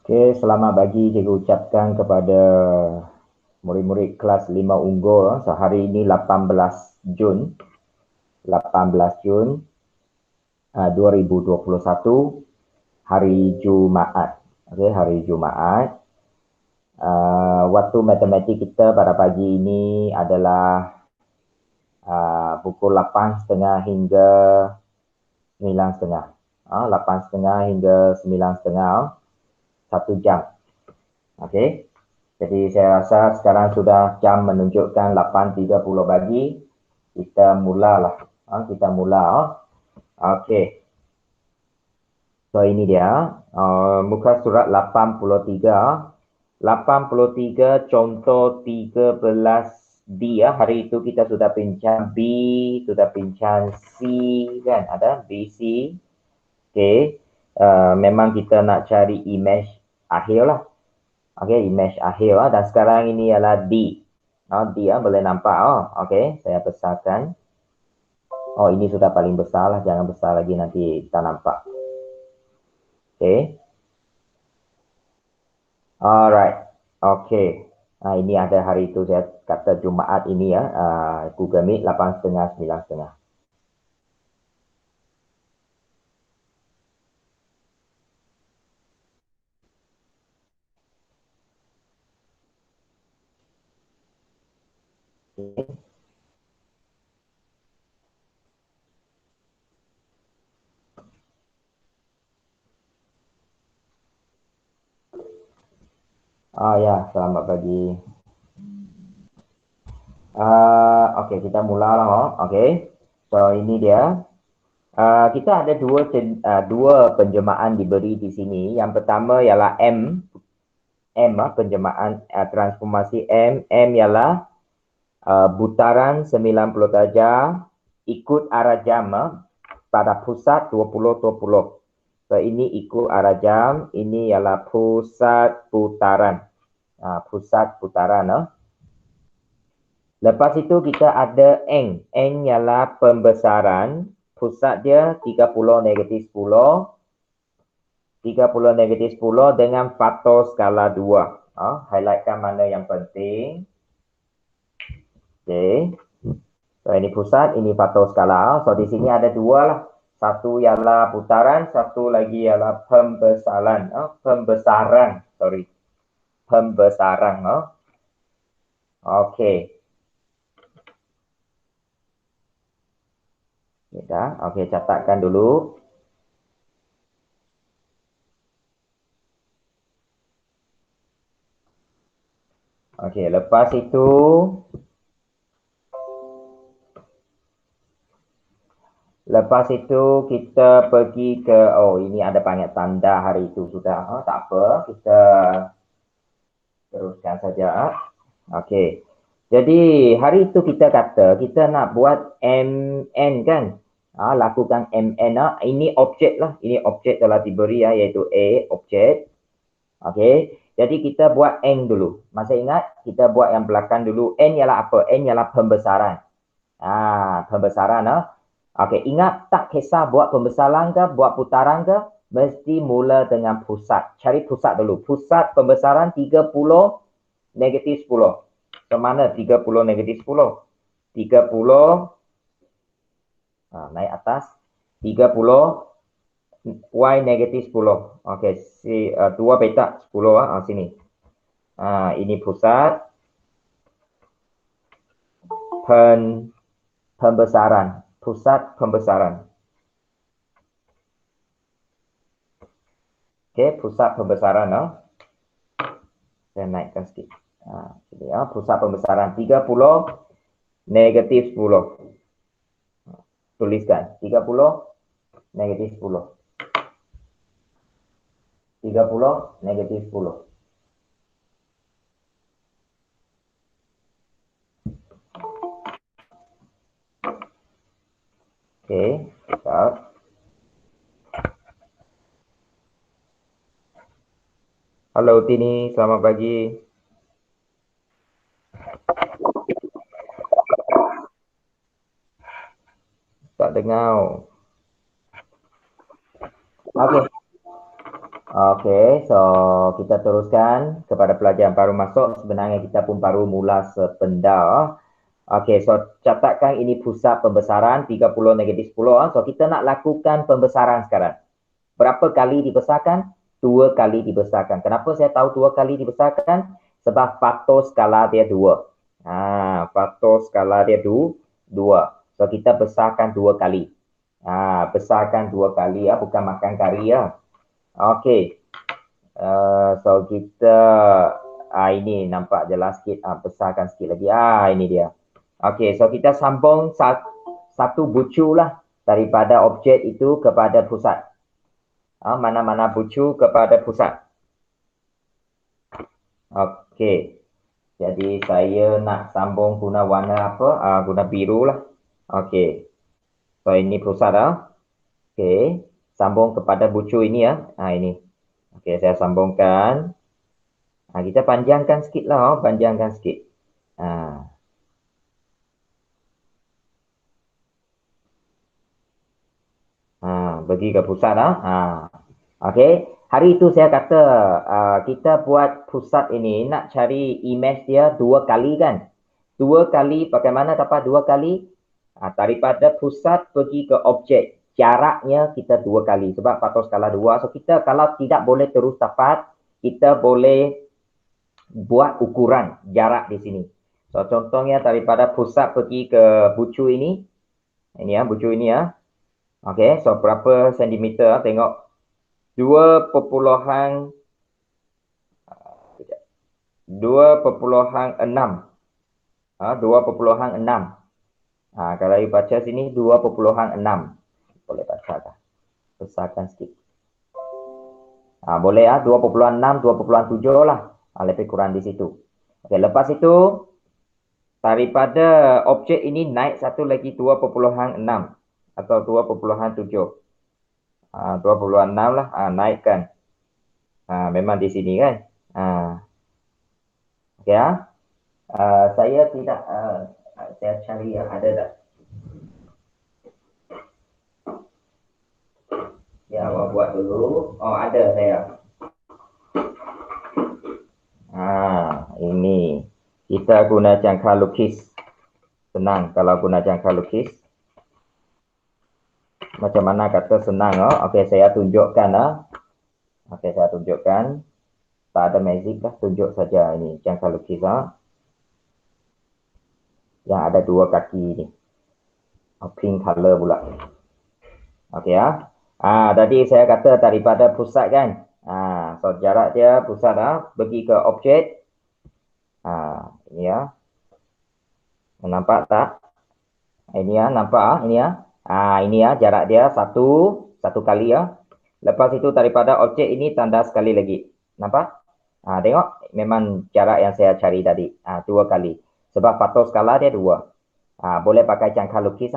Okey, selamat pagi cikgu ucapkan kepada murid-murid kelas 5 unggul. So, hari ini 18 Jun 2021, hari Jumaat. Okey, hari Jumaat. Waktu matematik kita pada pagi ini adalah pukul 8.30 hingga 9.30. 8.30 hingga 9.30, 1 jam. Okey. Jadi saya rasa sekarang sudah jam menunjukkan 8.30 pagi. Kita mulalah. Kita mula. Okey. So ini dia. Muka surat 83. 83 contoh 13D ya. Hari itu kita sudah bincang B, sudah bincang C kan. Ada B, C. Okey. Memang kita nak cari image akhir lah. Okey, image akhir dan sekarang ini ialah D. D boleh nampak okey, saya besarkan. Ini sudah paling besar lah, jangan besar lagi nanti tak nampak. Okey. Alright. Okey. Ini ada hari itu saya kata Jumaat ini ya, Google Meet 8.30 9.30. Okay. Ya, selamat pagi. Okey, kita mulalah. Okey. So ini dia. Kita ada dua penjemahan diberi di sini. Yang pertama ialah M penjemahan transformasi M. M ialah putaran 90 darjah ikut arah jam pada pusat 20. So ini ikut arah jam, ini ialah pusat putaran. Pusat putaran. Lepas itu kita ada N. N ialah pembesaran. Pusat dia 30 negatif 10. 30 negatif 10 dengan faktor skala 2. Highlightkan mana yang penting. Okey. So ini pusat, ini faktor skala. So di sini ada dua lah. Satu ialah putaran, satu lagi ialah pembesaran. Pembesaran. Okey. Okey, catatkan dulu. Okey, lepas itu kita pergi ke, ini ada banyak tanda hari itu sudah. Tak apa, kita teruskan saja. Okey. Jadi hari itu kita kata kita nak buat MN kan. Lakukan MN. Ini objek lah. Ini objek telah diberi iaitu A, objek. Okey. Jadi kita buat N dulu. Masih ingat? Kita buat yang belakang dulu. N ialah apa? N ialah pembesaran. Pembesaran. Okey, ingat tak kisah buat pembesaran ke, buat putaran ke, mesti mula dengan pusat. Cari pusat dulu. Pusat pembesaran 30 negatif 10. Kemana 30 negatif 10? 30 naik atas. 30 Y negatif 10. Okey, dua petak 10 sini. Ini pusat pembesaran. Pusat pembesaran. Okey, pusat pembesaran. Saya naikkan sikit. Sini, pusat pembesaran 30 negatif 10. Tuliskan 30 negatif 10. 30 negatif 10. Okey, start. Halo Tini, selamat pagi. Tak dengar. Okey. Okey, so kita teruskan kepada pelajaran baru masuk. Sebenarnya kita pun baru mula sependa. Okey, so catatkan ini pusat pembesaran 30 negatif 10. So kita nak lakukan pembesaran sekarang. Berapa kali dibesarkan? 2 kali dibesarkan. Kenapa saya tahu 2 kali dibesarkan? Sebab faktor skala dia 2. Faktor skala dia 2. So kita besarkan 2 kali. Besarkan 2 kali ya, bukan makan kari ya. Okey. So kita ini nampak jelas sikit. Besarkan sikit lagi. Ini dia. Okey, so kita sambung satu bucu lah daripada objek itu kepada pusat. Mana-mana bucu kepada pusat. Okey. Jadi saya nak sambung guna warna apa? Guna biru lah. Okey. So ini pusat Okey. Sambung kepada bucu ini ya. Ini. Okey, saya sambungkan. Kita panjangkan sikit lah. Panjangkan sikit. Pergi ke pusat Okey. Hari itu saya kata kita buat pusat ini nak cari image dia 2 kali kan. 2 kali, bagaimana dapat 2 kali? Daripada pusat pergi ke objek. Jaraknya kita 2 kali. Sebab faktor skala 2. So kita kalau tidak boleh terus dapat, kita boleh buat ukuran jarak di sini. So contohnya daripada pusat pergi ke bucu ini. Ini ya, bucu ini ya. Okey, so berapa sentimeter? Tengok 2,6. Kalau you baca sini 2,6. Boleh baca tak? Besarkan sikit. Boleh 2,6, 2,7 lah. Lebih kurang di situ. Okey, lepas itu daripada objek ini naik satu lagi 2,6 atau 2,7. 2,6 lah, naikkan. Memang di sini kan. Okey saya tidak saya cari ada tak? Ya, awak buat dulu. Ada saya. Ini kita guna jangka lukis. Senang kalau guna jangka lukis. Macam mana kata senang Okey, saya tunjukkan Okey, saya tunjukkan. Tak ada magic lah, tunjuk saja ini jangka lukis yang ada 2 kaki ni. Pink color pula. Okey tadi saya kata daripada pusat kan. So jarak dia pusat pergi ke objek. Ini nampak tak? Ini nampak ini ini jarak dia satu kali Lepas itu daripada objek ini tanda sekali lagi. Nampak? Tengok memang jarak yang saya cari tadi 2 kali. Sebab faktor skala dia 2. Boleh pakai jangka lukis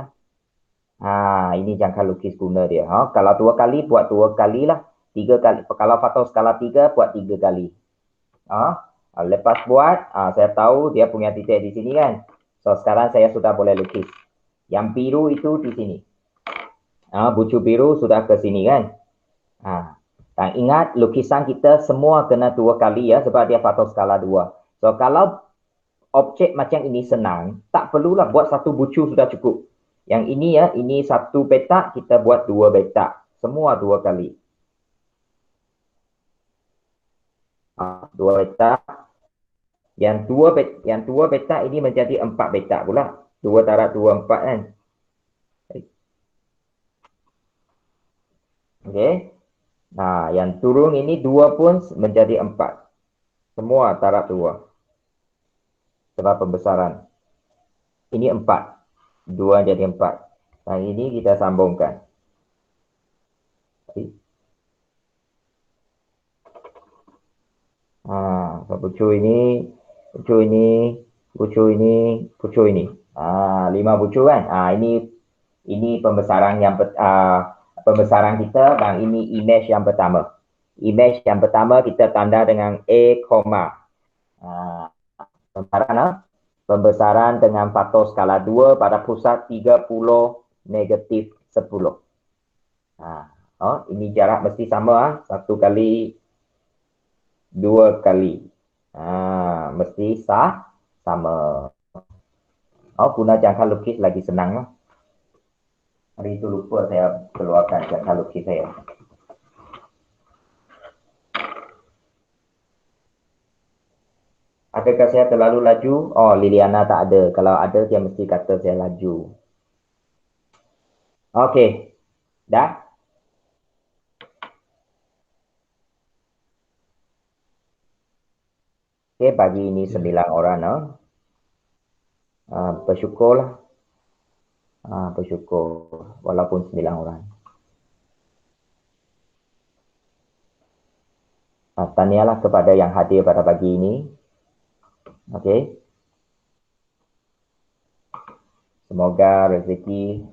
ini jangka lukis guna dia. Kalau 2 kali buat 2 kali lah. 3 kali. Kalau faktor skala 3 buat 3 kali. Lepas buat saya tahu dia punya titik di sini kan. So sekarang saya sudah boleh lukis. Yang biru itu di sini. Bucu biru sudah ke sini kan. Dan ingat lukisan kita semua kena 2 kali ya sebab dia faktor skala 2. So kalau objek macam ini senang, tak perlulah buat satu bucu sudah cukup. Yang ini ini 1 petak, kita buat 2 petak. Semua 2 kali. 2 petak. Yang 2 petak ini menjadi 4 petak pula. 2 darab 2, 4 kan. Okey. Yang turun ini 2 pun menjadi 4. Semua darab 2. Sebab pembesaran. Ini 4. 2 jadi 4. Dan ini kita sambungkan. Bucu ini, bucu ini, bucu ini, bucu ini. 5 bucu kan. Ini pembesaran yang pembesaran kita dan ini image yang pertama. Image yang pertama kita tanda dengan A, pembesaran dengan faktor skala 2 pada pusat 30 negatif 10. Oh, ini jarak mesti sama. 1 kali, 2 kali. Mesti sama. Oh, guna jangka lukis lagi senang. Hari itu lupa saya keluarkan jangka lukis saya. Adakah saya terlalu laju? Oh, Liliana tak ada. Kalau ada, dia mesti kata saya laju. Okey. Dah? Okey, pagi ini 9 orang. Bersyukurlah. Bersyukur. Walaupun 9 orang. Tahniahlah kepada yang hadir pada pagi ini. Okey. Semoga rezeki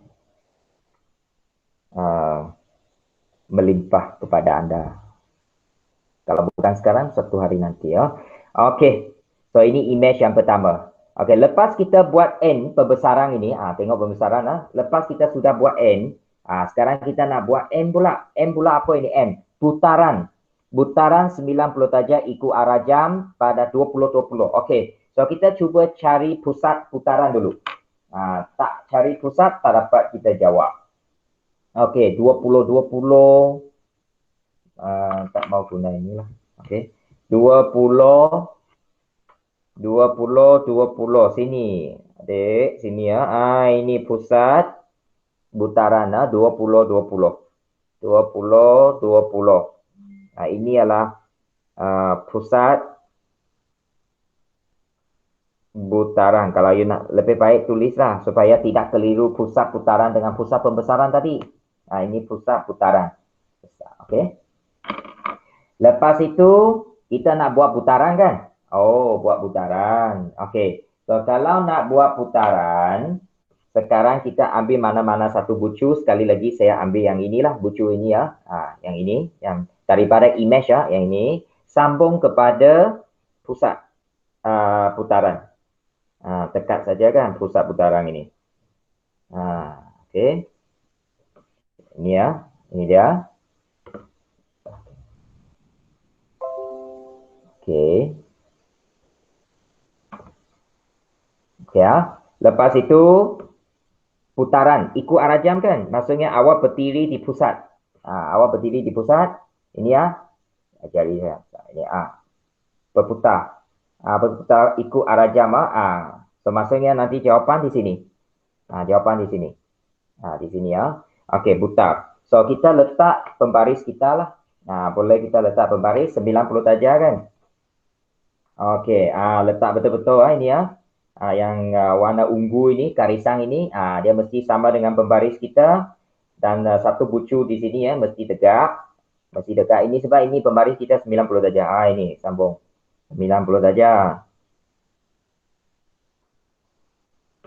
melimpah kepada anda. Kalau bukan sekarang, suatu hari nanti. Okey. So, ini image yang pertama. Okey, lepas kita buat N pembesaran ini, tengok pembesaran. Lepas kita sudah buat N, sekarang kita nak buat N pula. N pula apa ini? N. Putaran. Putaran 90 darjah ikut arah jam pada 20-20. Okey. So, kita cuba cari pusat putaran dulu. Tak cari pusat, tak dapat kita jawab. Okey, 20-20. Tak mau guna inilah. Okey. 20 sini. Adik, sini ya. Ini pusat putaran 20-20. 20-20. Ini adalah pusat putaran. Kalau you nak lebih baik tulislah supaya tidak keliru pusat putaran dengan pusat pembesaran tadi. Ini pusat putaran. Okey. Lepas itu, kita nak buat putaran kan? Oh, buat putaran. Okey. So, kalau nak buat putaran, sekarang kita ambil mana-mana satu bucu. Sekali lagi, saya ambil yang inilah, bucu ini ya. Yang ini. Yang daripada image ya, yang ini. Sambung kepada pusat putaran. Tekat saja kan pusat putaran ini. Okey. Ini ya. Ini dia. Okey. Okey ya. Lepas itu putaran ikut arah jam kan? Maksudnya awak berdiri di pusat. Awak berdiri di pusat. Ini ya. Jari saya. Ini berputar. Berputar ikut arah jam. So maksudnya nanti jawapan di sini. Jawapan di sini. Di sini ya. Okey, putar. So kita letak pembaris kita lah. Boleh kita letak pembaris 90 darjah kan? Okey, letak betul-betul ini ya. Yang warna ungu ini, karisang ini, dia mesti sama dengan pembaris kita. Dan satu bucu di sini ya, mesti tegak. Mesti tegak ini sebab ini pembaris kita 90 darjah. Ini sambung. 90 darjah.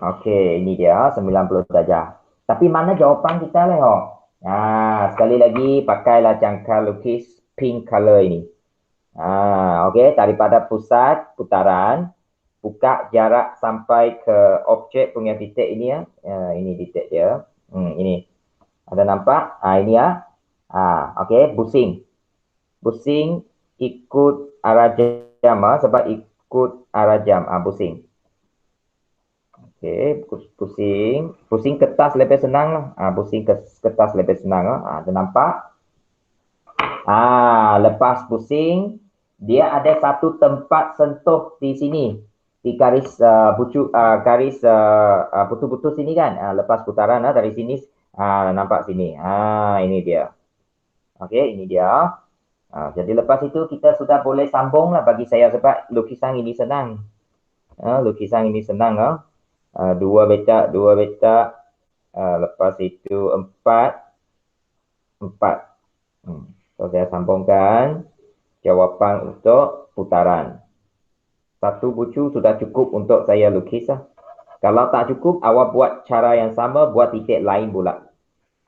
Okey, ini dia 90 darjah. Tapi mana jawapan kita lah? Sekali lagi pakailah jangka lukis pink color ini. Okey, daripada pusat putaran, buka jarak sampai ke objek punya titik ini ya. Ini titik dia. Ini. Ada nampak? Ini ya. Okey, pusing. Pusing ikut arah jam sebab ikut arah jam. Pusing. Okey, pusing. Pusing kertas lebih senang lah. Pusing kertas lebih senang. Ada nampak? Lepas pusing, dia ada satu tempat sentuh di sini. Di garis bucu, garis putus-putus sini kan. Lepas putaran dari sini, nampak sini. Ini dia. Okey, ini dia. Jadi lepas itu kita sudah boleh sambung lah bagi saya sebab lukisan ini senang. Lukisan ini senang. 2 betak. Lepas itu 4. So, saya sambungkan jawapan untuk putaran. Satu bucu sudah cukup untuk saya lukis. Kalau tak cukup, awak buat cara yang sama, buat titik lain pula.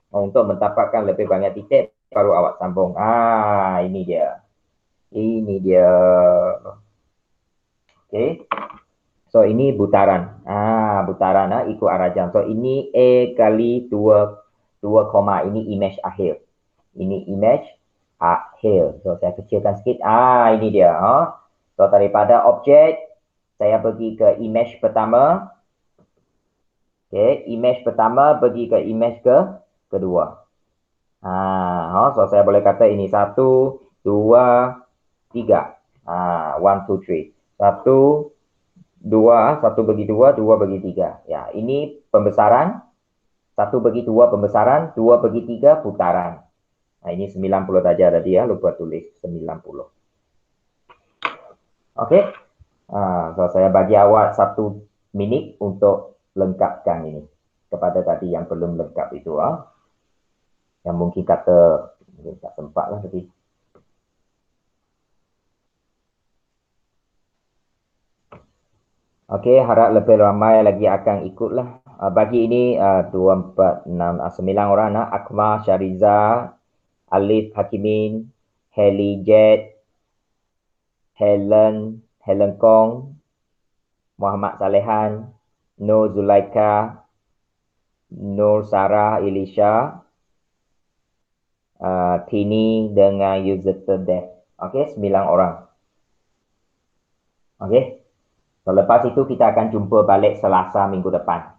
Untuk mendapatkan lebih banyak titik, baru awak sambung. Ini dia. Ini dia. Okey. So, ini putaran. Putaran ikut arah jam. So, ini A kali 2 koma. Ini image akhir. Ini image akhir. So, saya kecilkan sikit. Ini dia. So, daripada objek, saya pergi ke image pertama. Okay, image pertama pergi ke image kedua. So, saya boleh kata ini 1, 2, 3. 1, 2, 3. 1, 2, 1 bagi 2, 2 bagi 3. Ya, ini pembesaran. 1 bagi 2 pembesaran, 2 bagi 3 putaran. Ini 90 saja tadi ya, lupa tulis 90. Oke. So saya bagi awak 1 minit untuk lengkapkan ini. Kepada tadi yang belum lengkap itu. Yang mungkin kata, tak sempat lah tadi. Oke, harap lebih ramai lagi akan ikutlah. Bagi ini 2, 4, 6, 9 orang. Akmal, Syariza, Alif, Hakimin, Heli, Jet, Helen Kong, Muhammad Salehan, Nur Zulaika, Nur Sarah Elisha, Tini dengan user terdek. Okey, 9 orang. Okey. So, lepas itu kita akan jumpa balik Selasa minggu depan.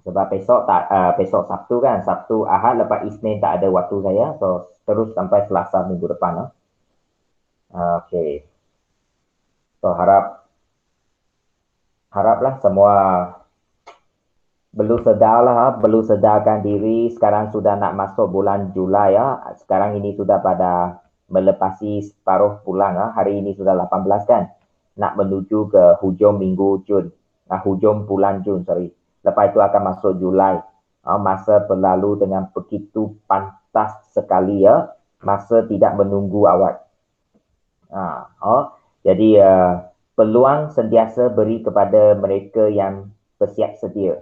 Sebab besok Sabtu kan, Sabtu Ahad lepas Isnin tak ada waktu saya, so terus sampai Selasa minggu depan. Okey. So haraplah semua belum sedarkan diri. Sekarang sudah nak masuk bulan Julai ya. Sekarang ini sudah pada melepasi separuh bulan. Hari ini sudah 18 kan. Nak menuju ke hujung minggu Jun. Hujung bulan Jun, sorry. Lepas itu akan masuk Julai. Masa berlalu dengan begitu pantas sekali ya. Masa tidak menunggu awak. Jadi peluang sentiasa beri kepada mereka yang bersiap sedia.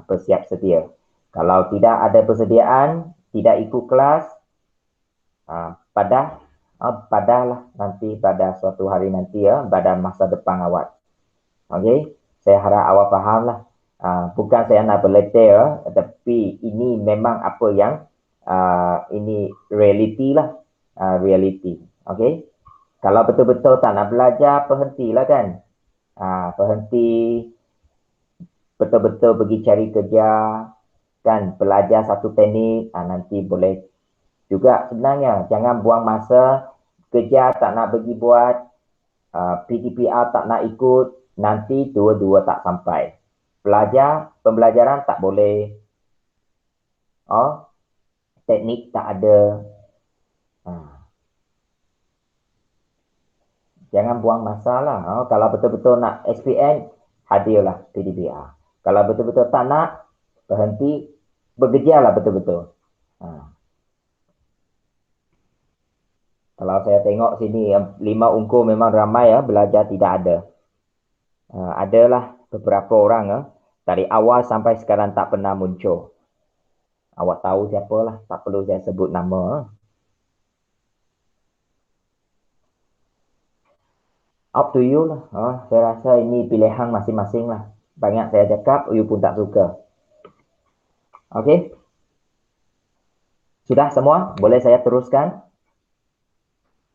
Bersiap sedia. Kalau tidak ada persediaan, tidak ikut kelas, padahlah nanti pada suatu hari nanti ya, pada masa depan awak. Okey, saya harap awak fahamlah. Bukan saya nak berletih ya, tapi ini memang apa yang ini reality lah, reality. Okey, kalau betul-betul tak nak belajar, berhentilah kan. Berhenti. Betul-betul pergi cari kerja, kan, belajar satu teknik, nanti boleh juga sebenarnya. Jangan buang masa, kerja tak nak pergi buat, PTPR tak nak ikut, nanti dua-dua tak sampai. Pembelajaran tak boleh, teknik tak ada. Jangan buang masa lah. Kalau betul-betul nak SPN, hadirlah PTPR. Kalau betul-betul tak nak, berhenti, bekerja lah betul-betul. Kalau saya tengok sini, 5 ungkur memang ramai ya, belajar tidak ada. Adalah beberapa orang dari awal sampai sekarang tak pernah muncul. Awak tahu siapa lah, tak perlu saya sebut nama. Up to you lah. Saya rasa ini pilihan masing-masing lah. Banyak saya cakap, you pun tak suka. Okey? Sudah semua? Boleh saya teruskan?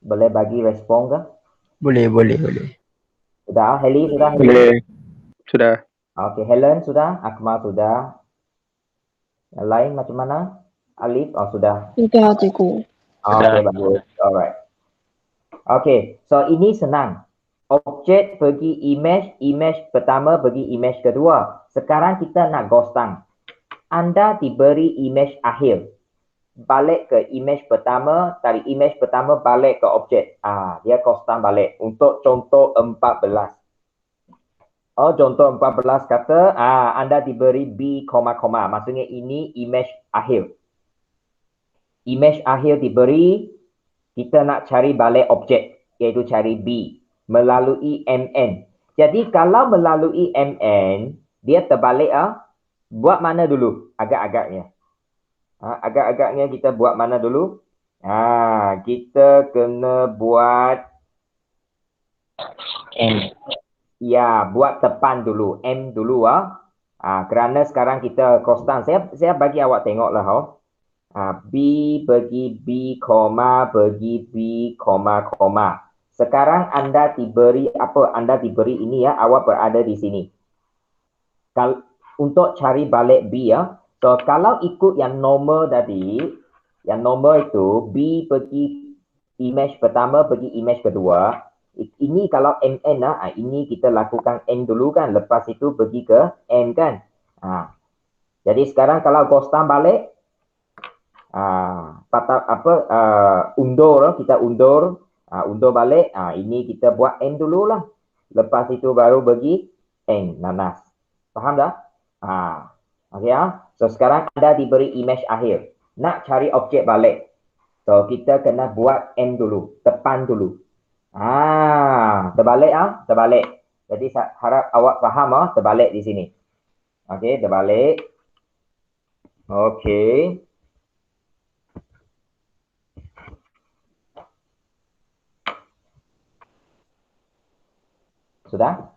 Boleh bagi respon ke? Boleh. Sudah? Heli sudah? Boleh. Sudah. Okey, Helen sudah? Akmal sudah? Yang lain macam mana? Alif? Sudah? Sudah, cikgu. Okey, bagus. Alright. Okey, so ini senang. Objek pergi image pertama pergi image kedua. Sekarang kita nak ghostan. Anda diberi image akhir. Balik ke image pertama, dari image pertama balik ke objek. Dia ghostan balik. Untuk contoh 14. Contoh 14 kata, Anda diberi B, maksudnya ini image akhir. Image akhir diberi, kita nak cari balik objek, iaitu cari B melalui MN. Jadi kalau melalui MN, dia terbalik buat mana dulu? Agak-agaknya. Agak-agaknya kita buat mana dulu? Kita kena buat M. Ya, buat depan dulu, M dulu kerana sekarang kita konstan. Saya bagi awak tengoklah B bagi B, koma bagi B, koma, koma. Sekarang Anda diberi apa? Anda diberi ini ya, awak berada di sini. Untuk cari balik B ya. So, kalau ikut yang normal tadi, yang normal itu B pergi image pertama pergi image kedua. Ini kalau MN lah, ini kita lakukan N dulu kan, lepas itu pergi ke N kan. Jadi sekarang kalau Ghostam balik, undur, kita undur, undur balik. Ini kita buat N dulu lah. Lepas itu baru pergi N, nanas. Faham dah? Okay ya. So sekarang Anda diberi image akhir. Nak cari objek balik. So kita kena buat N dulu, tepan dulu. Terbalik terbalik. Jadi saya harap awak faham terbalik di sini. Okey, terbalik. Okey. Sudah?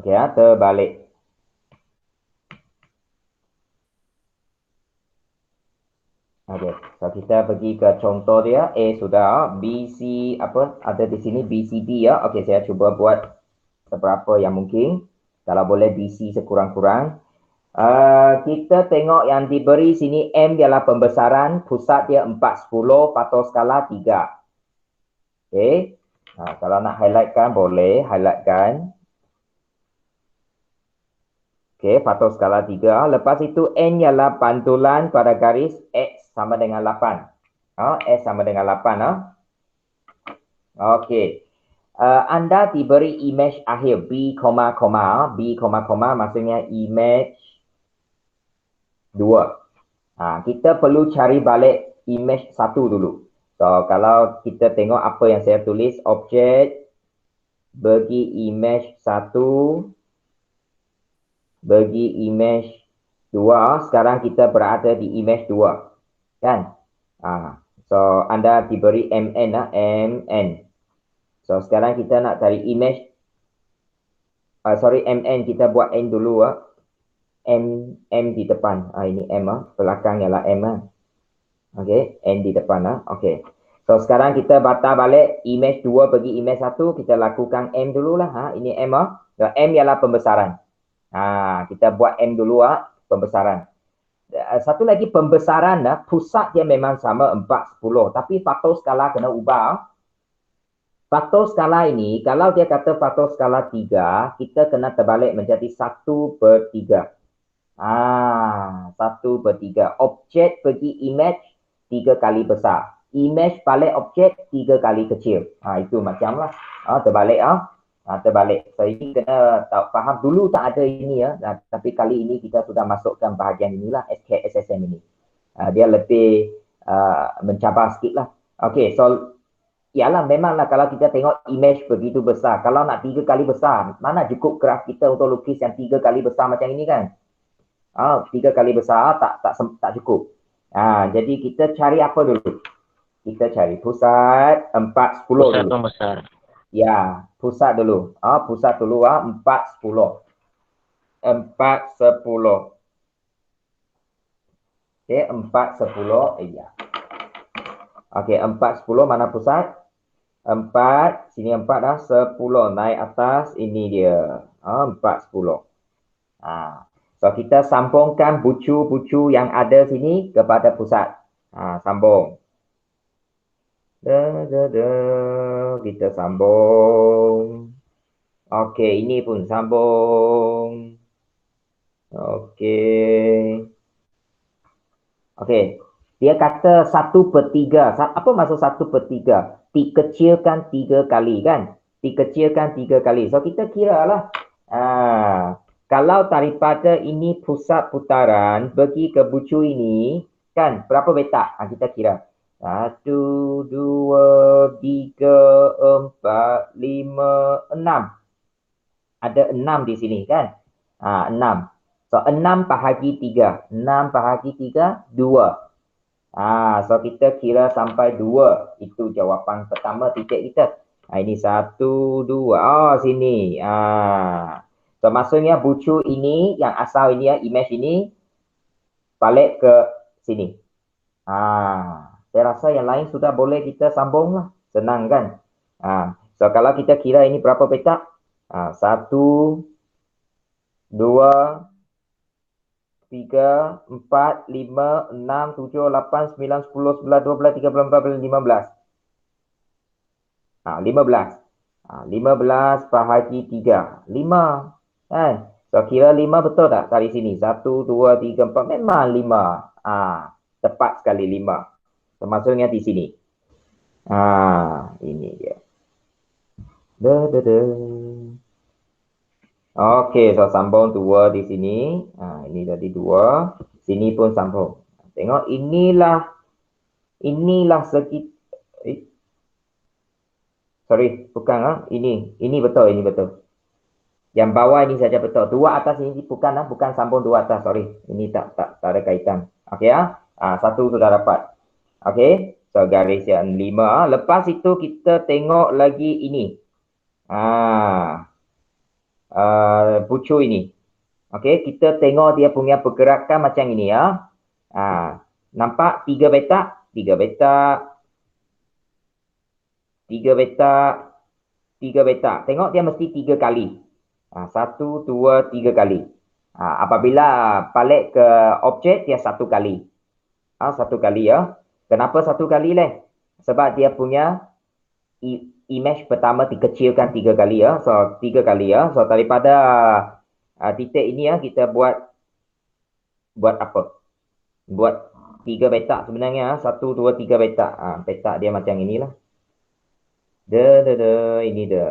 Okey terbalik. Okey, so kita pergi ke contoh dia. Sudah. BC apa ada di sini BCD ya. Okey, saya cuba buat seberapa yang mungkin. Kalau boleh BC sekurang-kurang. Kita tengok yang diberi sini M ialah pembesaran, pusat dia 410, patuh skala 3. Okey. Kalau nak highlightkan boleh highlightkan. Okey, patuh skala 3. Lepas itu N ialah pantulan pada garis X sama dengan 8. X sama dengan 8. Okey. Anda diberi image akhir B, B, maksudnya image 2. Kita perlu cari balik image 1 dulu. So, kalau kita tengok apa yang saya tulis, objek bagi image 1 bagi image 2. Sekarang kita berada di image 2. Kan? So, Anda diberi MN. MN. So, sekarang kita nak cari image. MN. Kita buat N dulu. M di depan. Ini M. Belakang ialah M. Okey, N di depan. Okey. So, sekarang kita bata balik image 2 bagi image 1. Kita lakukan M dululah. Ini M. M ialah pembesaran. Kita buat M dulu. Pembesaran. Satu lagi pembesaran. Pusat dia memang sama 410. Tapi faktor skala kena ubah. Faktor skala ini, kalau dia kata faktor skala 3, kita kena terbalik menjadi 1/3. 1/3. Objek pergi image 3 kali besar. Image balik objek 3 kali kecil. Itu macam lah. Terbalik. Terbalik. So, ini kena faham. Dulu tak ada ini ya. Tapi kali ini kita sudah masukkan bahagian inilah. SKSSM ini. Dia lebih mencabar sikit lah. Okay, so ialah memanglah kalau kita tengok image begitu besar. Kalau nak 3 kali besar, mana cukup graf kita untuk lukis yang 3 kali besar macam ini kan? 3 kali besar tak cukup. Jadi kita cari apa dulu? Kita cari pusat 410 pusat dulu. pembesar. Ya, pusat dulu. Pusat dulu 410. 410. Okey, 410. Ya. Okey, 410 mana pusat? 4, sini 4 dah, 10 naik atas, ini dia. 410. So kita sambungkan bucu-bucu yang ada sini kepada pusat. Sambung. Kita sambung. Okey, ini pun sambung. Okey. Okey. Dia kata 1/3. Apa maksud 1/3? Dikecilkan 3 kali kan? Dikecilkan 3 kali. So kita kira lah. Kalau daripada ini pusat putaran pergi ke bucu ini kan berapa petak? Kita kira 1, 2, 3, 4, 5, 6. Ada 6 di sini kan? 6. So 6 bahagi 3. 6 bahagi 3, 2. So kita kira sampai 2. Itu jawapan pertama titik kita. Ini 1, 2. Sini. So maksudnya bucu ini yang asal ini ya, image ini balik ke sini. Saya rasa yang lain sudah boleh kita sambung lah. Senang kan? So kalau kita kira ini berapa petak? 1, 2, 3, 4, 5, 6, 7, 8, 9, 10, 11, 12, 13, 14, 15. 15. 15 bahagi 3. 5. Kan? So, kira 5 betul tak dari sini? 1, 2, 3, 4. Memang 5. Tepat sekali 5. Termasuknya di sini. Ini dia. Oke, so sambung 2 di sini. Ini tadi 2. Sini pun sambung. Tengok, inilah sekitar. Sorry, bukan. Ini betul, ini betul. Yang bawah ini saja betul. 2 atas ini bukan, bukan sambung 2 atas. Sorry, ini tak ada kaitan. Okey ya. 1 sudah dapat. Okey. So garis yang 5. Lepas itu kita tengok lagi ini. Pucuk ini. Okey, kita tengok dia punya pergerakan macam ini ya. Nampak 3 petak, 3 petak, 3 petak, 3 petak. Tengok dia mesti 3 kali. 1, 2, 3 kali. Apabila balik ke objek, dia 1 kali. 1 kali ya. Kenapa 1 kali leh? Sebab dia punya image pertama dikecilkan 3 kali ya. So, 3 kali ya. So, daripada titik ini ya, kita buat apa? Buat 3 petak sebenarnya. 1, 2, 3 petak. Petak dia macam inilah. Ini dia.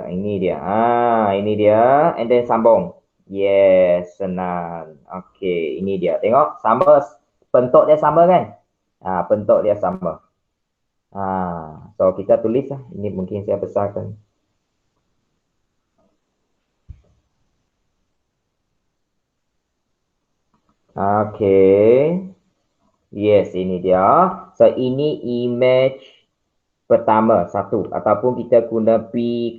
Ini dia. And then sambung. Yes, senang. Okey, ini dia. Tengok, sama. Bentuk dia sama kan? Bentuk dia sama. So, kita tulis lah. Ini mungkin saya besarkan. Okey. Yes, ini dia. So, ini image pertama, 1. Ataupun kita guna B,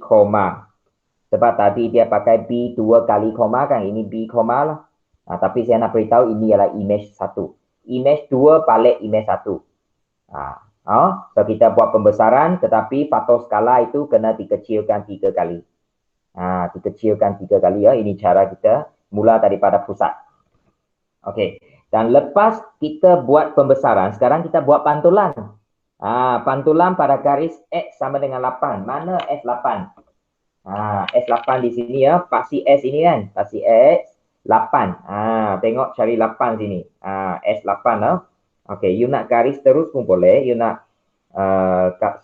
sebab tadi dia pakai B 2 kali koma kan. Ini B, lah. Tapi saya nak beritahu ini ialah image 1. Image 2 balik image 1. So kita buat pembesaran, tetapi faktor skala itu kena dikecilkan 3 kali. Dikecilkan 3 kali ya. Ini cara kita mula daripada pusat. Okey. Dan lepas kita buat pembesaran, sekarang kita buat pantulan. Pantulan pada garis X sama dengan 8. Mana S8? S8 di sini ya. Paksi S ini kan. Paksi X 8. Tengok cari 8 sini. S8 lah. Okey, you nak garis terus pun boleh. You nak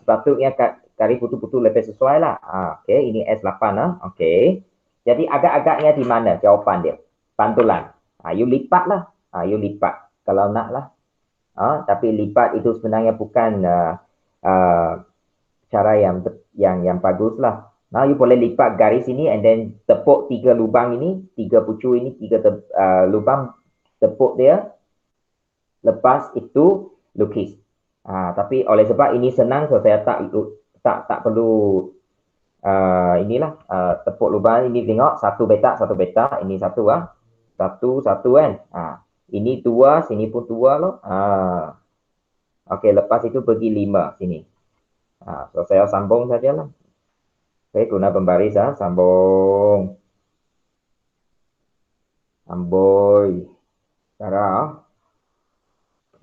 sepatutnya garis putus-putus lebih sesuai lah. Okey, ini S8 lah. Okey. Jadi agak-agaknya di mana jawapan dia? Pantulan. You lipat lah. You lipat. Kalau nak lah. Tapi lipat itu sebenarnya bukan cara yang bagus lah. Now you boleh lipat garis ini and then tepuk 3 lubang ini, 3 pucuk ini, 3 lubang tepuk dia. Lepas itu lukis. Tapi oleh sebab ini senang, so saya tak perlu inilah tepuk lubang ini. Tengok 1 petak, ini 1 1 kan. Ini 2, sini pun 2 loh. Okey, lepas itu pergi 5 sini. So saya sambung sajalah. Okey, guna pembaris sambung. Amboi. Cara.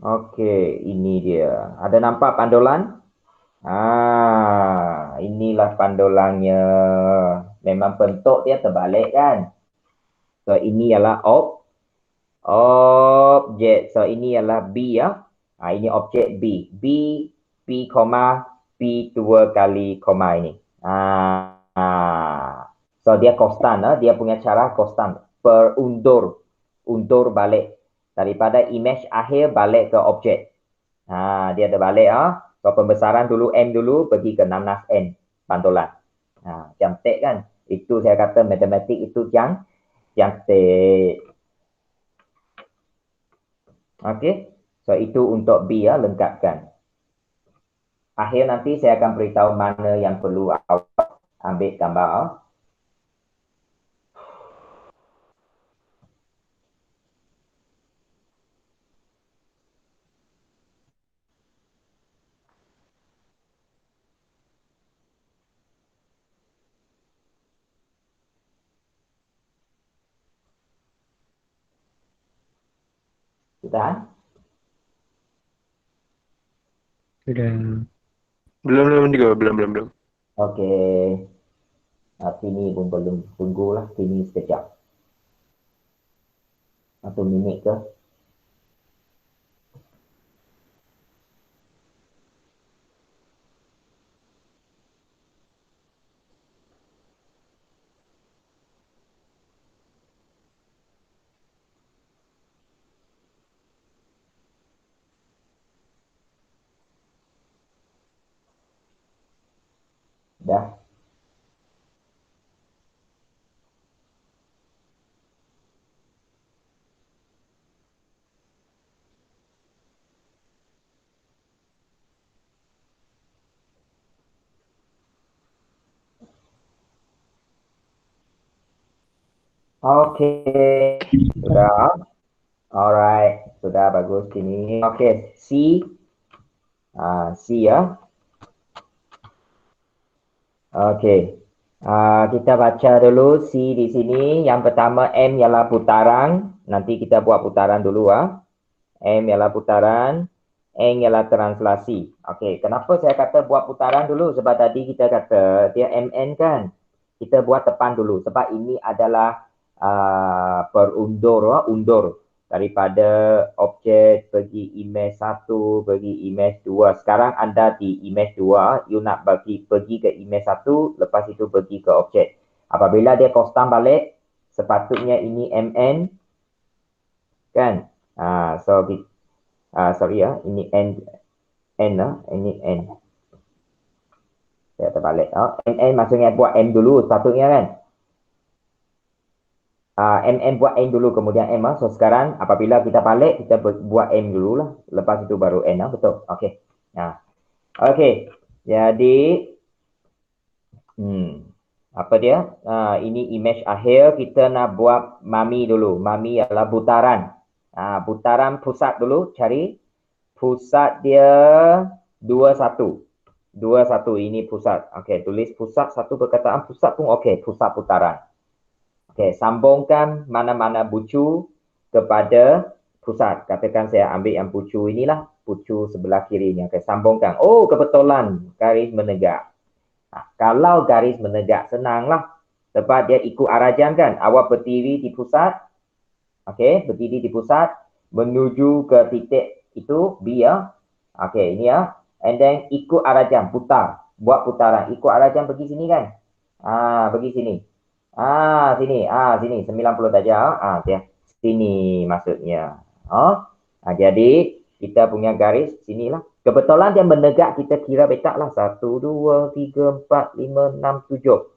Okey, ini dia. Ada nampak pandulan? Inilah pandulannya. Memang bentuk dia terbalik kan? So ini ialah objek. So ini ialah B ya. Ini objek B. B, P 2 kali koma ini. So dia konstan, dia punya cara konstan. Undur balik. Daripada image akhir balik ke objek. Dia terbalik. So pembesaran dulu M dulu, pergi ke 16N. Pantulan. Cantik kan? Itu saya kata matematik itu cantik. Okey. So itu untuk B ya, lengkapkan. Akhir nanti saya akan beritahu mana yang perlu awak ambil gambar. Sudah? Sudah. Belum juga, belum. Oke. Sini pun belum. Tunggulah sini sekejap. 1 minit ke? Dah. Oke. Sudah. Alright. Sudah bagus sini. Oke. C. C ya. Oke. Kita baca dulu C di sini. Yang pertama M ialah putaran. Nanti kita buat putaran dulu . M ialah putaran. N ialah translasi. Okey, kenapa saya kata buat putaran dulu? Sebab tadi kita kata dia MN kan. Kita buat depan dulu. Sebab ini adalah undur daripada objek pergi image 1, pergi image 2. Sekarang anda di image 2, you nak pergi ke image 1, lepas itu pergi ke objek. Apabila dia custom balik, sepatutnya ini MN kan. Sorry ya, ini N ini N. Saya terbalik. N maksudnya buat M dulu sepatutnya kan. MN buat N dulu kemudian M . So sekarang apabila kita balik, kita buat M dulu lah. Lepas itu baru N . Betul. Okey. Okey. Jadi apa dia? Ini image akhir. Kita nak buat mami dulu. Mami adalah putaran. Putaran pusat dulu. Cari. Pusat dia 21. 21 ini pusat. Okey, tulis pusat, satu perkataan pusat pun okey, pusat putaran. Okey, sambungkan mana-mana bucu kepada pusat. Katakan saya ambil yang bucu inilah, bucu sebelah kiri ni. Okey, sambungkan. Oh, kebetulan garis menegak. Kalau garis menegak senanglah. Sebab dia ikut arah jam kan. Awak berdiri di pusat. Okey, berdiri di pusat menuju ke titik itu B ya. Okey, ini ya. And then ikut arah jam, putar. Buat putaran. Ikut arah jam pergi sini kan. Pergi sini. Sini. Sini. 90 darjah. Dia. Sini maksudnya. Jadi, kita punya garis sinilah. Kebetulan dia menegak, kita kira petak lah. 1, 2, 3, 4, 5, 6, 7.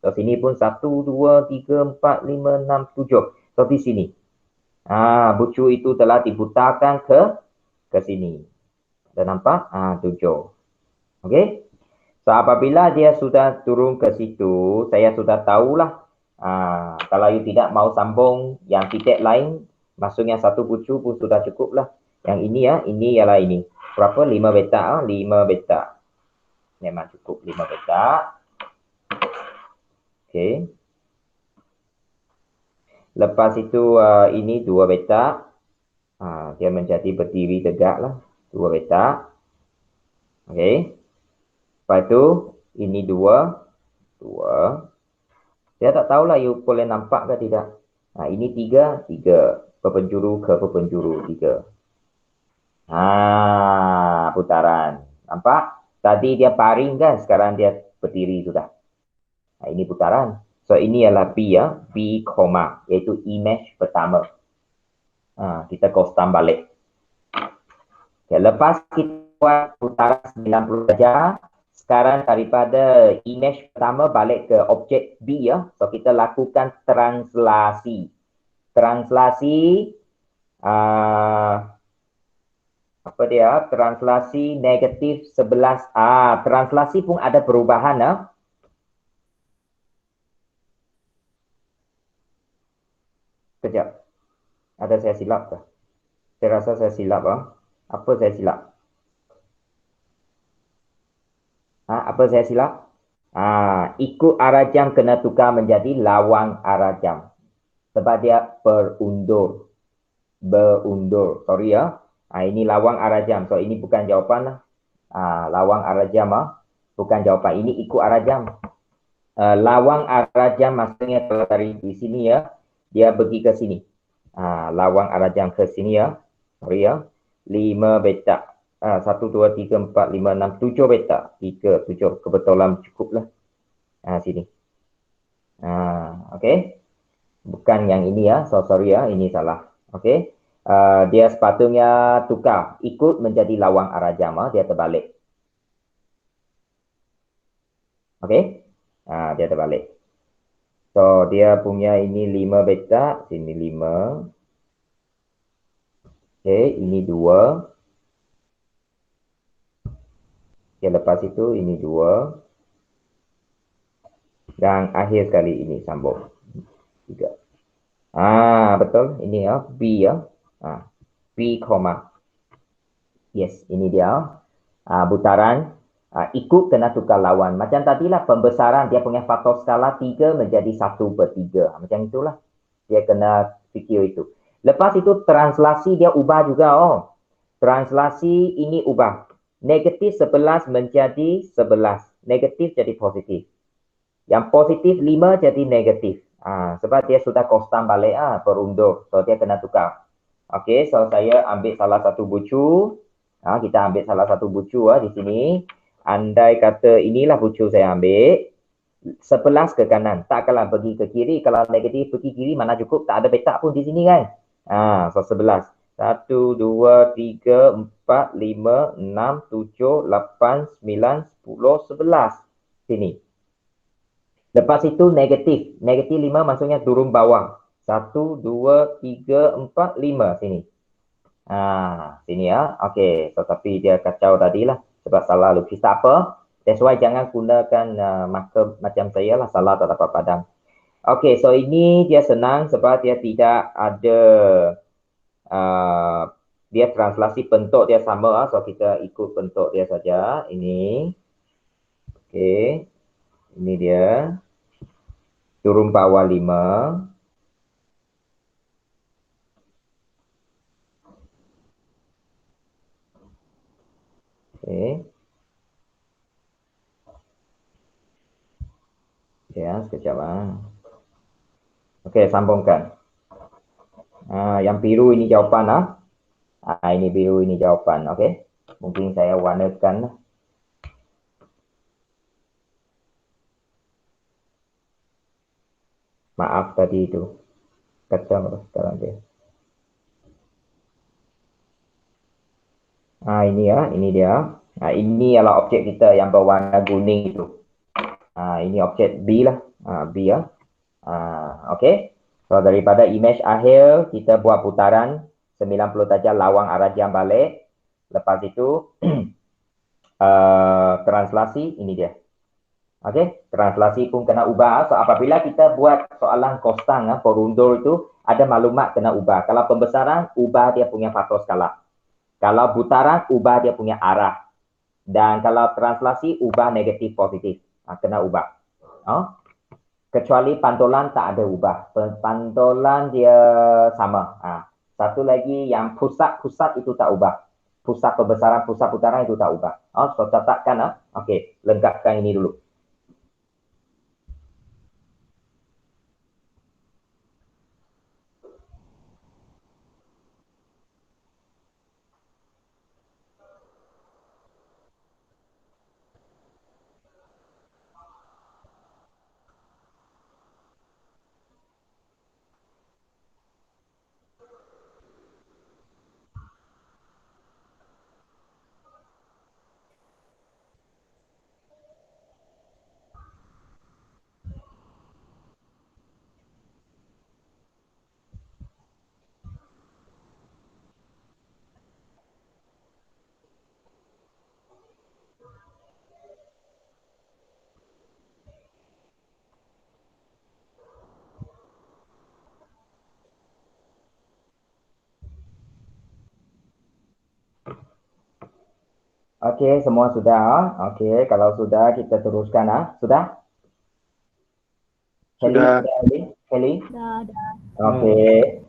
So, sini pun 1, 2, 3, 4, 5, 6, 7. So, di sini. Bucu itu telah diputarkan ke sini. Dah nampak? 7. Okey. So, apabila dia sudah turun ke situ, saya sudah tahulah. Kalau you tidak mau sambung yang titik lain, maksudnya satu bucu pun sudah cukup lah. Yang ini ya, ini ialah ini. Berapa? 5 petak. 5 petak. Memang cukup 5 petak. Okey. Lepas itu ini 2 petak. Dia menjadi berdiri tegak lah. 2 petak. Okey. Lepas itu ini 2. Saya tak tahulah you boleh nampak ke tidak. Ini 3. Perpenjuru ke perpenjuru 3. Putaran. Nampak? Tadi dia baring kan, sekarang dia berdiri sudah. Ini putaran. So ini adalah B ya, B, iaitu image pertama. Kita custom balik. Okay, lepas kita buat putaran 90 darjah, sekarang daripada image pertama balik ke objek B ya. So kita lakukan translasi. Translasi apa dia? Translasi negatif 11. Translasi pun ada perubahan ya. Kejap. Ada saya silap ke? Saya rasa saya silap . Apa saya silap? Apa saya silap? Ikut arah jam kena tukar menjadi lawang arah jam. Sebab dia berundur. berundur. Sorry ya. Ini lawang arah jam. So ini bukan jawapan lah. Lawang arah jam bukan jawapan. Ini ikut arah jam. Lawang arah jam maksudnya kalau dari di sini ya, dia pergi ke sini. Lawang arah jam ke sini ya. Sorry ya. 5 petak. 1, 2, 3, 4, 5, 6, 7 petak. 3, 7. Kebetulan cukup lah. Sini. Okay. Bukan yang ini ya. So sorry ya. Ini salah. Okay. Dia sepatutnya tukar. Ikut menjadi lawang arah jam. Dia terbalik. Okay. Dia terbalik. So, dia punya ini 5 beta, sini 5. Okay, ini 2. Okay, lepas itu ini 2. Dan akhir sekali ini sambung. 3. Betul. Ini ya, B ya. B, yes, ini dia. Putaran. Ikut kena tukar lawan. Macam tadilah pembesaran dia punya faktor skala 3 menjadi 1/3. Macam itulah. Dia kena fikir itu. Lepas itu translasi dia ubah juga. Translasi ini ubah. Negatif 11 menjadi 11. Negatif jadi positif. Yang positif 5 jadi negatif. Sebab dia sudah kostam balik berundur. So dia kena tukar. Okay, so saya ambil salah satu bucu. Kita ambil salah satu bucu di sini. Andai kata inilah bucu saya ambil. 11 ke kanan. Takkanlah pergi ke kiri. Kalau negatif pergi kiri mana cukup. Tak ada petak pun di sini kan. So 11. 1, 2, 3, 4, 5, 6, 7, 8, 9, 10, 11. Sini. Lepas itu negatif. Negatif 5 maksudnya turun bawah. 1, 2, 3, 4, 5. Sini. Sini ya. Okey. Tetapi dia kacau tadilah. Sebab salah lukis. Tak apa. That's why jangan gunakan marker macam saya lah. Salah tak dapat padam. Okey. So ini dia senang sebab dia tidak ada dia translasi bentuk dia sama. So kita ikut bentuk dia saja. Ini. Okey. Ini dia. Turun bawah 5. Okey. Ya, sekejap Okey, sambungkan. Yang biru ini jawapan ini biru ini jawapan. Okey. Mungkin saya warnakan. Maaf tadi itu. Kacau sekarang dia. Ini ya, ini dia. Ini adalah objek kita yang berwarna kuning itu. Ini objek B lah. B ya. Okey. So daripada image akhir kita buat putaran 90 darjah lawang arah jam balik. Lepas itu translasi ini dia. Okey, translasi pun kena ubah. So apabila kita buat soalan kostang perundur itu ada maklumat kena ubah. Kalau pembesaran ubah dia punya faktor skala. Kalau putaran ubah dia punya arah. Dan kalau translasi ubah negatif positif. Kena ubah. Kecuali pantulan tak ada ubah. Pantulan dia sama. Satu lagi yang pusat itu tak ubah. Pusat pembesaran, pusat putaran itu tak ubah. So catatkan. Okey, lengkapkan ini dulu. Okey, semua sudah. Okey, kalau sudah kita teruskan. Sudah? Sudah. Kelly? Dah. Okey.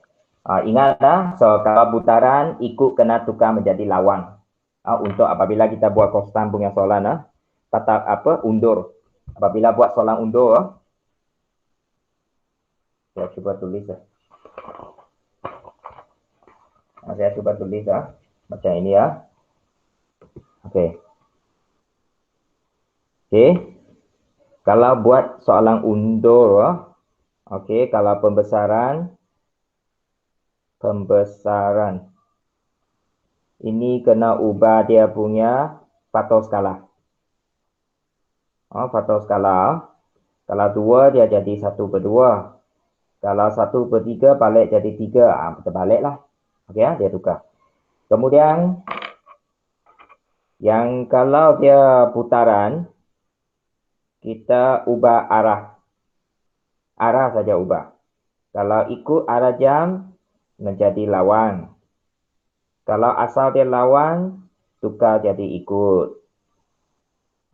Ingat so kalau putaran ikut kena tukar menjadi lawang. Untuk apabila kita buat sambung yang soalan, kata apa undur. Apabila buat soalan undur, saya cuba tulis. Saya cuba tulis macam ini ya. Okey. Okey. Kalau buat soalan undur, okey, kalau pembesaran ini kena ubah dia punya faktor skala. Faktor skala. Kalau 2 dia jadi 1/2. Kalau 1/3 balik jadi 3. Terbalik lah. Okey dia tukar. Kemudian yang kalau dia putaran, kita ubah arah. Arah saja ubah. Kalau ikut arah jam, menjadi lawang. Kalau asal dia lawang, tukar jadi ikut.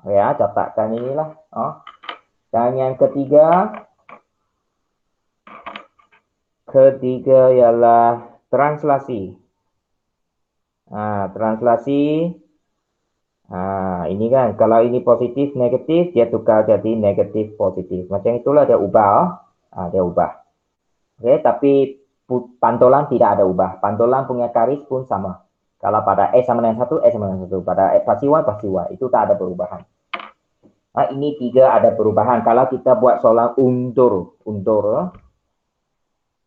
Ya, catatkan inilah. Dan yang ketiga ialah translasi. Translasi. Ini kan, kalau ini positif, negatif, dia tukar jadi negatif, positif. Macam itulah dia ubah. Dia ubah. Okey, tapi pantulan tidak ada ubah. Pantulan punya garis pun sama. Kalau pada S sama dengan 1, S sama dengan 1. Pada pasti Y. Itu tak ada perubahan. Ini 3 ada perubahan. Kalau kita buat soalan undur.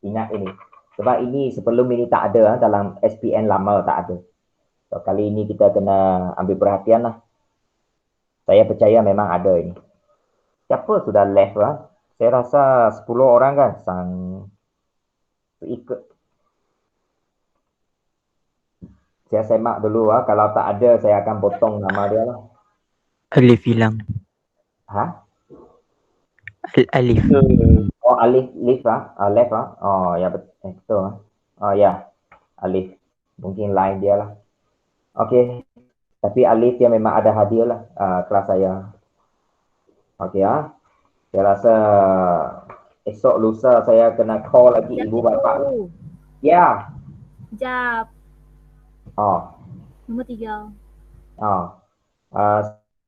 Ingat ini. Sebab ini sebelum ini tak ada dalam SPN lama tak ada. So, kali ini kita kena ambil perhatian lah. Saya percaya memang ada ini. Siapa sudah left lah? Saya rasa 10 orang kan ikut. Saya semak dulu kalau tak ada saya akan potong nama dia lah. Alif hilang. Alif. Alif left ya betul. Ya. Alif. Mungkin line dia lah. Okey. Tapi Alif dia memang ada hadiah lah kelas saya. Okey Saya rasa esok lusa saya kena call lagi ibu bapa lah. Ya. Sekejap. Nombor 3.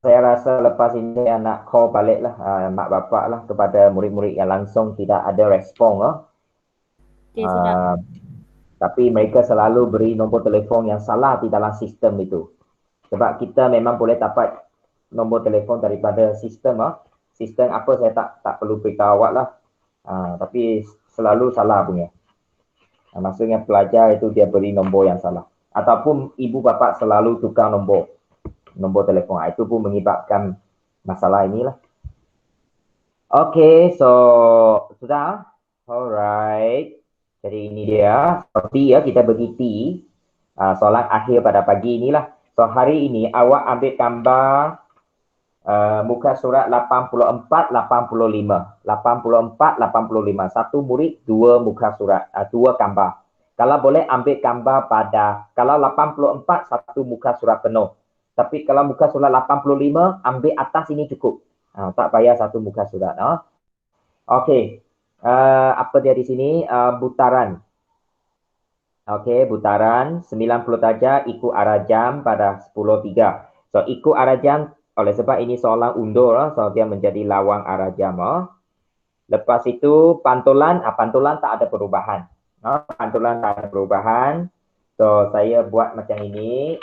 Saya rasa lepas ini saya nak call balik lah mak bapak lah kepada murid-murid yang langsung tidak ada respon. Okay, sudah. Tapi mereka selalu beri nombor telefon yang salah di dalam sistem itu. Sebab kita memang boleh dapat nombor telefon daripada sistem. Sistem apa saya tak perlu beritahu awak lah. Tapi selalu salah punya. Maksudnya pelajar itu dia beri nombor yang salah. Ataupun ibu bapa selalu tukar nombor telefon. Itu pun menyebabkan masalah inilah. Okey, so sudah. Alright. Jadi ini dia. T kita bagi T. Soalan akhir pada pagi inilah. So hari ini awak ambil gambar muka surat 84, 85. 84, 85. Satu murid, 2 muka surat, 2 gambar. Kalau boleh ambil gambar pada, kalau 84, 1 muka surat penuh. Tapi kalau muka surat 85, ambil atas ini cukup. Tak payah 1 muka surat. Okey. Apa dia di sini? Butaran. Okey, butaran 90 darjah ikut arah jam pada 10.3. So, ikut arah jam oleh sebab ini soalan undur. So, dia menjadi lawang arah jam. Lepas itu, pantulan tak ada perubahan. Pantulan tak ada perubahan. So, saya buat macam ini.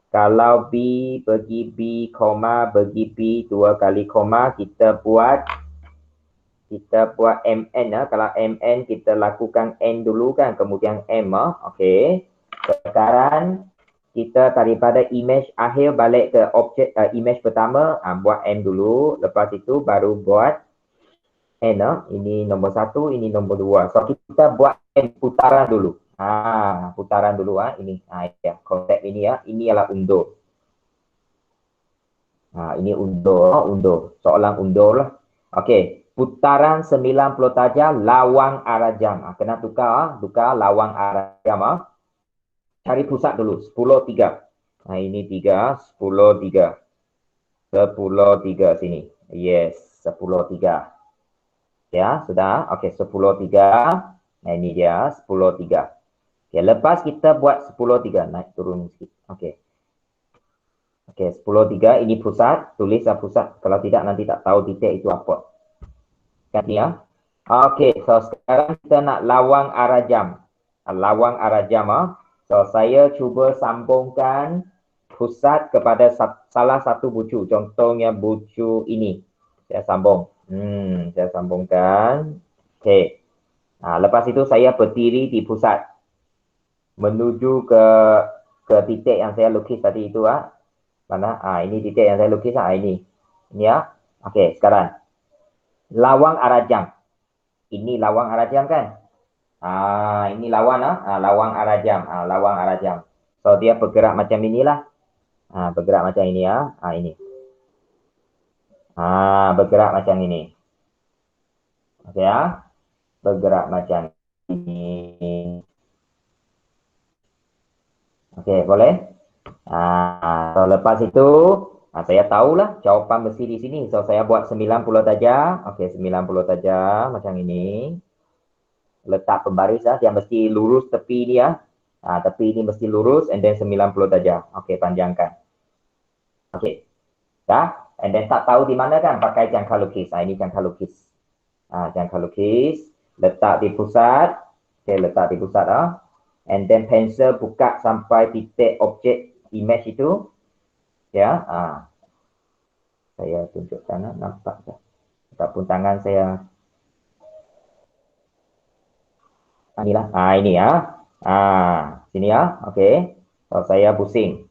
Kalau B bagi B, koma bagi B 2 kali koma, kita buat MN. Kalau MN kita lakukan N dulu kan, kemudian M. Okey. Sekarang kita daripada image akhir balik ke objek image pertama, buat M dulu. Lepas itu baru buat N. Ini nombor 1, ini nombor 2. So kita buat M putaran dulu. Putaran dulu ini. Ya, konsep ini ini ialah undur. Ini undur. Soalan undur lah. Okey, putaran 90 darjah lawang arah jam. Kena tukar lawang arah jam. Cari pusat dulu, 10.3. Ini 3, 10.3. 10.3 sini. Yes, 10.3. Ya, sudah. Okey, 10.3. Nah, ini dia 10-3. Okay, lepas kita buat 10-3, naik turun sikit. Okey. Okey, 10-3 ini pusat, tulislah pusat. Kalau tidak nanti tak tahu titik itu apa. Kan ya? Okey, so sekarang kita nak lawang arah jam. Lawang arah jam So saya cuba sambungkan pusat kepada salah satu bucu. Contohnya bucu ini. Saya sambung. Saya sambungkan. Okey. Lepas itu saya berdiri di pusat menuju ke titik yang saya lukis tadi itu mana? Ini titik yang saya lukis ini. Ini ya. Okey, sekarang lawang arah jam. Ini lawang arah jam kan? Ini lawan lawang arah jam. Lawang arah jam. So dia bergerak macam inilah. Bergerak macam ini ya. Ini. Bergerak macam ini. Okey ya. Bergerak macam ini. Okey, boleh? So lepas itu saya tahulah jawapan mesti di sini. So saya buat 90 darjah. Okey, 90 darjah macam ini. Letak pembaris yang mesti lurus tepi ini ya. Tepi ini mesti lurus and then 90 darjah. Okey, panjangkan. Okey. Dah? And then tak tahu di mana kan pakai jangka lukis. Ini jangka lukis. Jangka lukis, letak di pusat. Okey, letak di pusat and then pensel buka sampai titik objek image itu. Ya, saya tunjukkan nampak tak? Ataupun tangan saya. Inilah. Ini ya. Sini ya. Okey. So, saya pusing.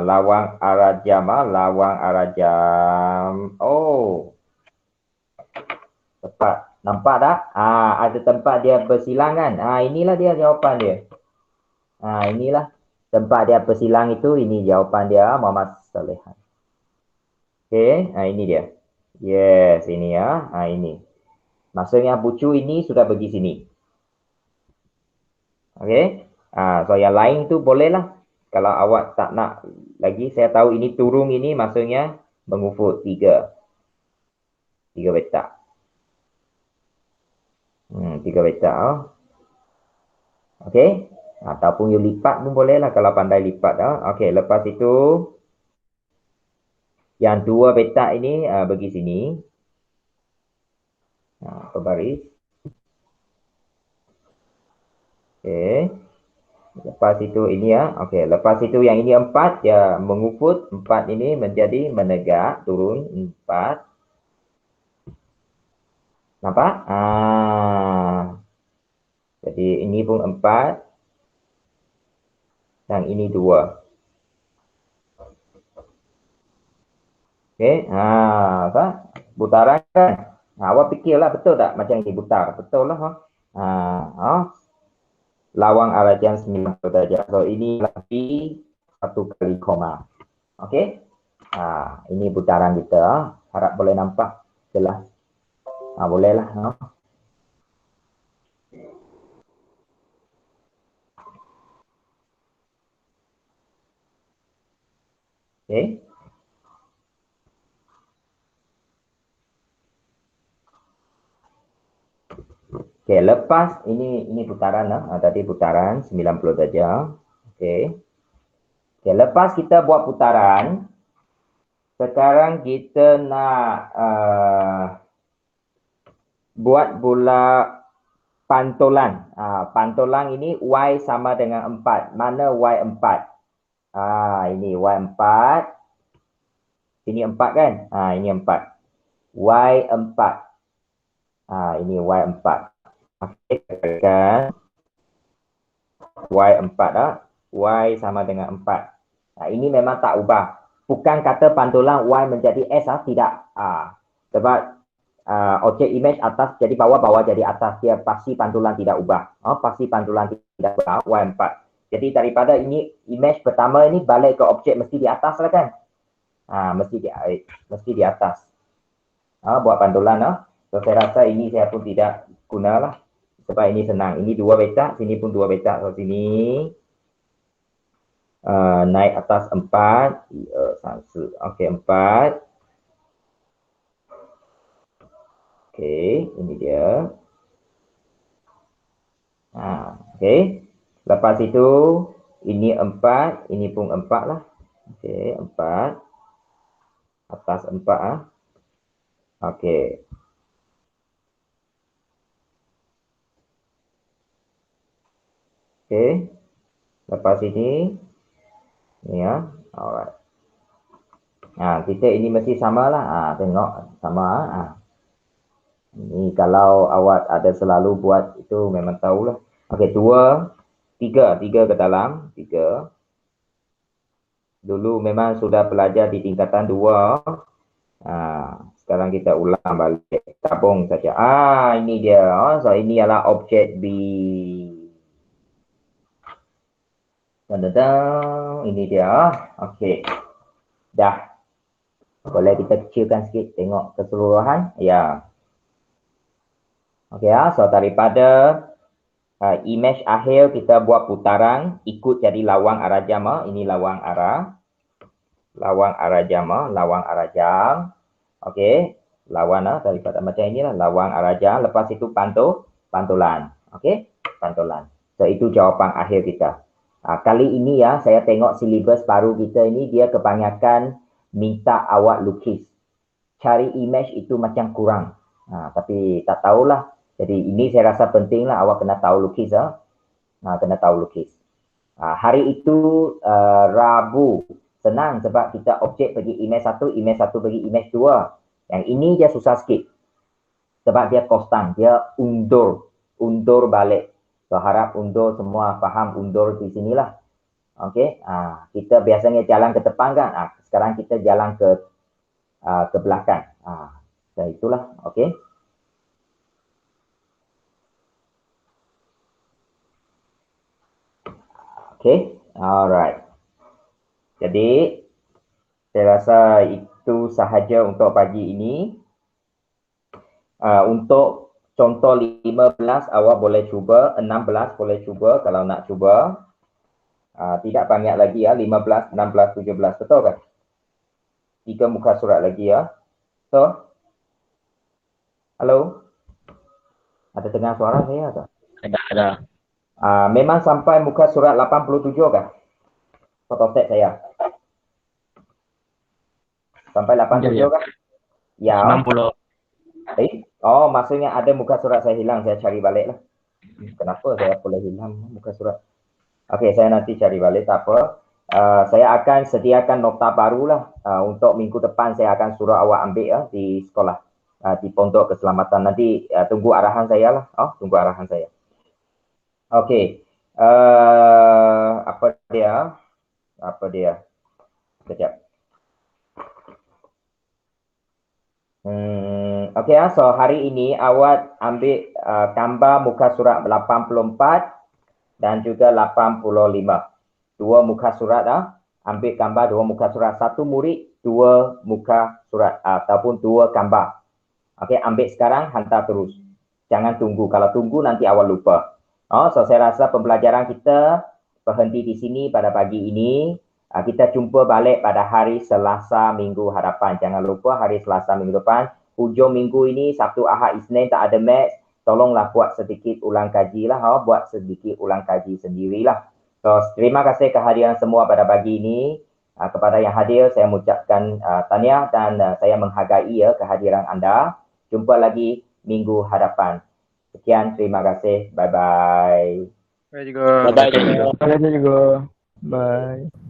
Lawang arah jam, lawang arah jam. Oh. Tepat. Nampak tak? Ada tempat dia bersilang kan? Inilah dia jawapan dia. Inilah tempat dia bersilang itu. Ini jawapan dia, Muhammad Salehan. Okey, ini dia. Yes, ini ya. Ini. Maksudnya bucu ini sudah pergi sini. Okey. So yang lain tu bolehlah. Kalau awak tak nak lagi, saya tahu ini turun ini maksudnya mengufut 3 petak. 3 petak. Okey. Ataupun you lipat pun bolehlah kalau pandai lipat. Okey, lepas itu yang 2 petak ini bagi sini. Berbaris. Okey. Lepas itu ini ya. Okey, lepas itu yang ini 4 ya mengufut, 4 ini menjadi menegak, turun 4. Nampak? Jadi ini pun 4. Yang ini 2. Okey, apa? Butaran kan? Awak fikirlah betul tak macam ini butar? Betul lah. Lawang arah jam 90 darjah. So ini lagi 1 kali koma. Okey? Ini putaran kita. Harap boleh nampak jelas. Bolehlah. Okey. Okey, lepas ini putaran tadi putaran 90 darjah. Okey. Okey, lepas kita buat putaran, sekarang kita nak buat pula pantulan. Pantulan ini Y sama dengan 4. Mana Y 4? Ini Y 4. Ini 4 kan? Ini 4. Y 4. Ini Y 4. Okey, katakan Y 4 Y sama dengan 4. Ini memang tak ubah. Bukan kata pantulan Y menjadi S tidak. Sebab objek image atas jadi bawah jadi atas. Dia pasti pantulan tidak ubah. Pasti pantulan tidak ubah. Y 4. Jadi daripada ini image pertama ini balik ke objek mesti di atas lah kan? Mesti di atas. Buat pantulan So saya rasa ini saya pun tidak gunalah. Sebab ini senang. Ini 2 petak, sini pun 2 petak. So sini naik atas 4. Okey, 4. Okey, ini dia. Okey. Lepas itu, ini 4, ini pun 4 lah. Okey, 4. Atas 4 Okey. Okey. Lepas ini, ni ya. Alright. Kita ini mesti sama lah. Tengok sama. Ini kalau awak ada selalu buat itu memang tahulah. Okey, 2, 3 ke dalam, 3. Dulu memang sudah belajar di tingkatan 2. Sekarang kita ulang balik, tabung saja. Ini dia. So ini adalah objek B. Ini dia. Okey. Dah. Boleh kita kecilkan sikit tengok keseluruhan. Ya. Okey so daripada image akhir kita buat putaran ikut jadi lawang arah jam. Ini lawang arah jam. Okey, lawan daripada macam inilah lawang arah jam. Lepas itu pantulan. Okey, pantulan. So itu jawapan akhir kita. Kali ini ya saya tengok silibus baru kita ini dia kebanyakan minta awak lukis. Cari image itu macam kurang. Tapi tak tahulah. Jadi ini saya rasa penting lah awak kena tahu lukis. Kena tahu lukis. Hari itu Rabu. Senang sebab kita objek pergi image 1 pergi image 2. Yang ini dia susah sikit. Sebab dia konstan, dia undur balik. So harap undur semua faham undur di sinilah. Okey, kita biasanya jalan ke depan kan. Sekarang kita jalan ke belakang. So itulah, okey. Okey, alright. Jadi, saya rasa itu sahaja untuk pagi ini. Untuk contoh 15, awak boleh cuba. 16 boleh cuba kalau nak cuba. Tidak banyak lagi ya. 15, 16, 17. Betul kan? 3 muka surat lagi ya. So, halo? Ada dengar suara saya tak? Ada. Memang sampai muka surat 87 kan? Fotoset saya. Sampai 87 kan? Ya. 90. Maksudnya ada muka surat saya hilang. Saya cari balik lah. Kenapa saya boleh hilang muka surat? Okey, saya nanti cari balik. Tak apa. Saya akan sediakan nota baru lah. Untuk minggu depan saya akan suruh awak ambil di sekolah. Di Pondok Keselamatan. Nanti tunggu arahan saya lah. Tunggu arahan saya. Okey. Apa dia? Sekejap. Okey so hari ini awak ambil gambar muka surat 84 dan juga 85. 2 muka surat ambil gambar 2 muka surat. 1 murid 2 muka surat ataupun 2 gambar. Okey, ambil sekarang hantar terus. Jangan tunggu. Kalau tunggu nanti awak lupa. So saya rasa pembelajaran kita berhenti di sini pada pagi ini. Kita jumpa balik pada hari Selasa minggu hadapan. Jangan lupa hari Selasa minggu depan. Hujung minggu ini, Sabtu, Ahad, Isnin tak ada match. Tolonglah buat sedikit ulang kaji lah. Buat sedikit ulang kaji sendirilah. So, terima kasih kehadiran semua pada pagi ini. Kepada yang hadir, saya mengucapkan tahniah dan saya menghargai kehadiran anda. Jumpa lagi minggu hadapan. Sekian, terima kasih. Bye-bye. Bye juga. Bye.